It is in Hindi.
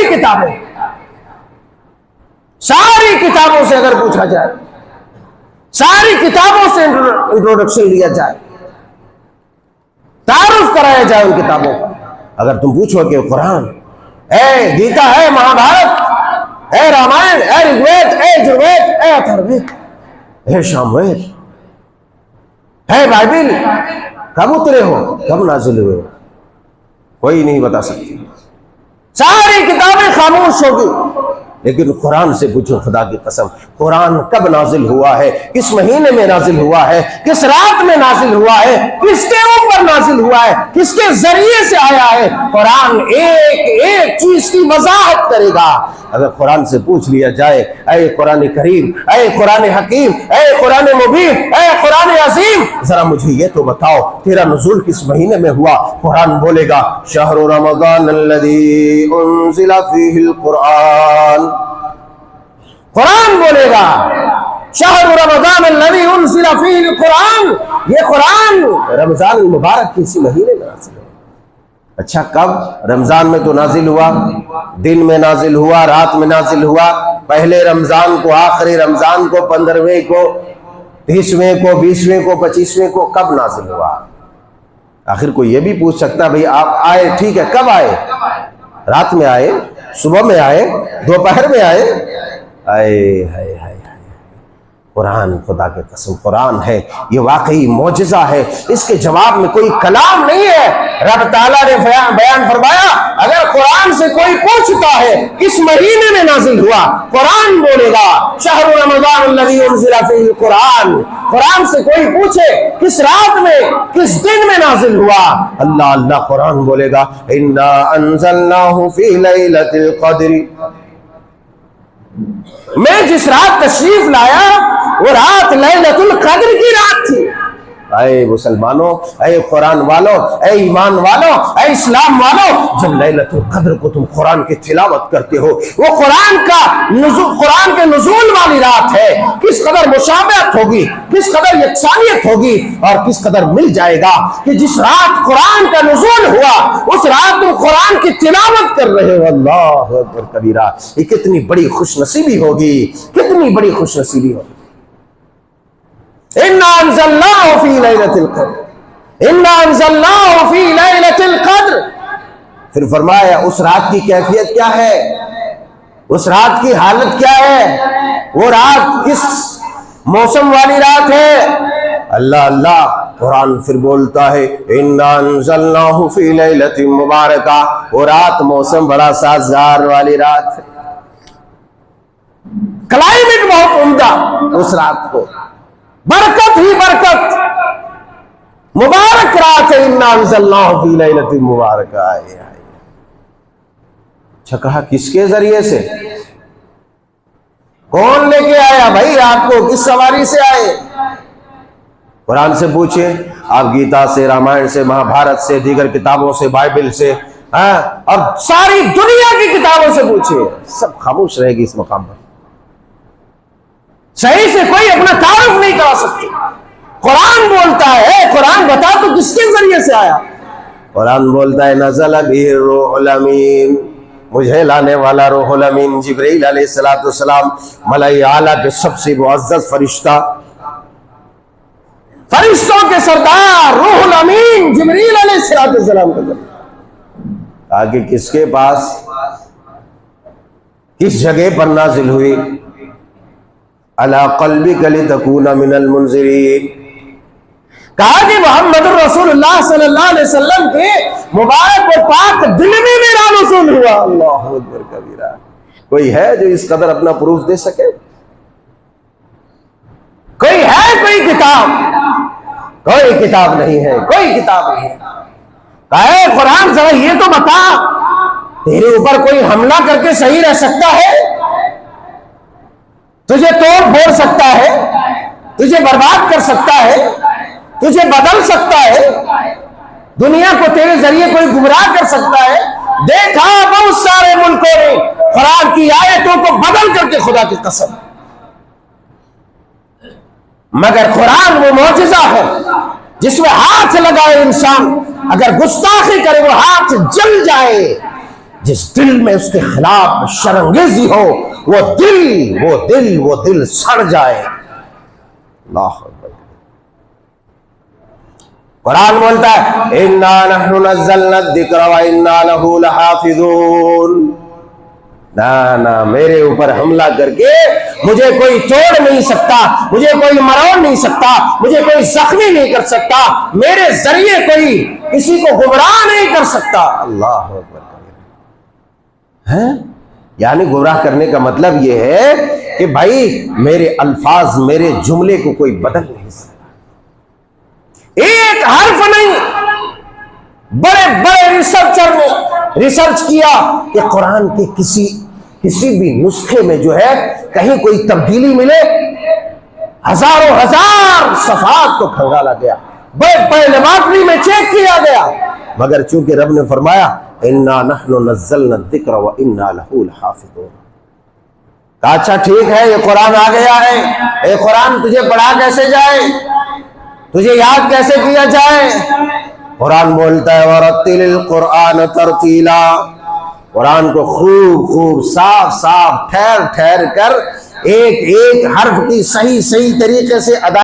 सारी किताबें, सारी किताबों से अगर पूछा जाए, सारी किताबों से इंट्रोडक्शन लिया जाए, तारुफ कराया जाए उन किताबों का, अगर तुम पूछो कि कुरान है, गीता है, महाभारत है, रामायण है, ऋग्वेद है, यजुर्वेद है, अथर्ववेद है, सामवेद है, बाइबिल, कब उतरे हो, कब नाजिल हुए हो, कोई नहीं बता सकती। सारी किताबें खामोश होगी, लेकिन कुरान से पूछो, खुदा की कसम, कुरान कब नाजिल हुआ है, किस महीने में नाजिल हुआ है, किस रात में नाजिल हुआ है, किसके ऊपर नाजिल हुआ है, किसके जरिए से आया है, कुरान एक एक चीज की वजाहत करेगा। अगर कुरान से पूछ लिया जाए, ऐ कुरान करीम, ऐ कुरान हकीम, ऐ कुरान मुबीन, ऐ कुरान अजीम, जरा मुझे ये तो बताओ तेरा नुज़ूल किस महीने में हुआ, कुरान बोलेगा शहरु रमज़ान अल्लज़ी उन्ज़िला फ़ीहिल कुरान, कुरान बोलेगा शहरु रमज़ान अल्लज़ी उन्ज़िला फ़ीहिल कुरान, ये कुरान रमजान मुबारक के इसी महीने में नाज़िल हुआ। अच्छा, कब? रमजान में तो नाजिल हुआ, दिन में नाजिल हुआ, रात में नाजिल हुआ, पहले रमजान को, आखिरी रमजान को, 15वें को, 30वें को, 20वें को, 25वें को, कब नाजिल हुआ? आखिर कोई ये भी पूछ सकता भाई आप आए, ठीक है, कब आए? रात में आए, सुबह में आए, दोपहर में आए? आए हाय हाय, कुरान, खुदा के कसम कुरान है, ये वाकई मौजिज़ा है, इसके जवाब में कोई कलाम नहीं है। रब ताला ने बयान फरमाया, अगर कुरान से कोई पूछता है किस महीने में नाजिल हुआ, कुरान बोलेगा शहरु रमज़ान अल्लज़ी उन्ज़िला फ़ीहिल कुरान। कुरान से कोई पूछे किस रात में, किस दिन में नाजिल हुआ, अल्लाह अल्लाह कुरान बोलेगा इन्ना अंज़लनाहु फ़ी लैलतिल क़द्र, मैं जिस रात तशरीफ लाया वो रात लैलतुल कद्र की रात थी। ऐ मुसलमानों, ऐ कुरान वालों, ऐ ईमान वालों, ऐ इस्लाम वालों, जब लैलतुल कद्र को तुम कुरान की तिलावत करते हो, वो कुरान के नुज़ूल वाली रात है, किस कदर मुशाबहत होगी, किस कदर यकसानियत होगी, और किस कदर मिल जाएगा कि जिस रात कुरान का नुज़ूल हुआ उस रात तुम कुरान की तिलावत कर रहे हो। अल्लाह अकबर कबीरा, ये कितनी बड़ी खुशनसीबी होगी, कितनी बड़ी खुशनसीबी होगी। इन्ना अंज़लनाहु फ़ी लैलतिल क़द्र, इन्ना अंज़लनाहु फ़ी लैलतिल क़द्र। फिर फरमाया उस रात की कैफियत क्या है, उस रात की हालत क्या है, वो रात किस मौसम वाली रात है। अल्लाह अल्लाह, कुरान फिर बोलता है इन्ना अंज़लनाहु फ़ी लैलतिन मुबारका, वो रात मौसम बड़ा साज़गार वाली रात है, क्लाइमेट बहुत उम्दा उस रात को, बरकत ही बरकत, मुबारक रात है। इन्ना अंज़लनाहु फ़ी लैलतिन मुबारका। अच्छा, कहा किसके जरिए से, कौन लेके आया भाई आपको, किस सवारी से आए? कुरान से पूछे आप, गीता से, रामायण से, महाभारत से, दीगर किताबों से, बाइबिल से, और सारी दुनिया की किताबों से पूछे, सब खामोश रहेगी इस मकाम पर। सही से कोई अपना तारुफ नहीं करा सकते। कुरान बोलता है, कुरान बता तो किसके जरिए से आया? कुरान बोलता है नज़ल बिही रूहुल अमीन, मुझे लाने वाला रूहुल अमीन जिब्रील अलैहिस्सलाम, मलाए आला के सबसे मुअज़्ज़ज़ फरिश्ता, फरिश्तों के सरदार रूहुल अमीन जिब्रील अलैहिस्सलाम का आगे किसके पास, किस जगह पर नाजिल हुई? अला क़ल्बिका लितकूना मिनल मुनज़िरीन, कहा कि मोहम्मद रसूलुल्लाह सल्लल्लाहु अलैहि वसल्लम के मुबारक और पाक दिल में मेरा नुज़ूल हुआ। अल्लाहु अकबर कबीरा। कोई है जो इस कदर अपना प्रूफ दे सके? कोई है? कोई किताब नहीं है, कोई किताब नहीं है। कहे कुरान जरा ये तो बता, तेरे ऊपर कोई हमला करके सही रह सकता है? तुझे तोड़ फोड़ सकता है, तुझे बर्बाद कर सकता है, तुझे बदल सकता है, दुनिया को तेरे जरिए कोई गुमराह कर सकता है? देखा बहुत सारे मुल्कों ने कुरान की आयतों को बदल करके, खुदा की कसम, मगर कुरान वो मौजिज़ा है जिसमें हाथ लगाए इंसान, अगर गुस्ताखी करे वो हाथ जल जाए, जिस दिल में उसके खिलाफ शर्मंगेजी हो वो दिल सड़ जाए। अल्लाह अकबर। कुरान बोलता है इन्ना नहनु नज़्ज़लना ज़िक्र व इन्ना लहू लहाफ़िज़ून। ना मेरे ऊपर हमला करके मुझे कोई तोड़ नहीं सकता, मुझे कोई मरोड़ नहीं सकता, मुझे कोई जख्मी नहीं कर सकता, मेरे जरिए कोई किसी को गुमराह नहीं कर सकता। अल्लाह अकबर है। यानी गुमराह करने का मतलब यह है कि भाई मेरे अल्फाज, मेरे जुमले को कोई बदल नहीं सकता। एक हर्फ नहीं। बड़े बड़े रिसर्चर ने रिसर्च किया कि कुरान के किसी भी नुस्खे में जो है कहीं कोई तब्दीली मिले। हजारों हजार सफात को खंगाला गया, बड़े बड़े लेबोरेटरी में चेक किया गया, मगर चूंकि रब ने फरमाया इन्ना नहनु नज़्ज़लना ज़िक्र व इन्ना लहू लहाफ़िज़ून। अच्छा ठीक है, ये कुरान आ गया है, ये कुरान तुझे पढ़ा कैसे जाए, तुझे याद कैसे किया जाए? कुरान बोलता है वरत्तिलिल कुरान तरतीला। कुरान को खूब खूब साफ साफ ठहर ठहर कर एक एक हर्फ की सही सही तरीके से अदा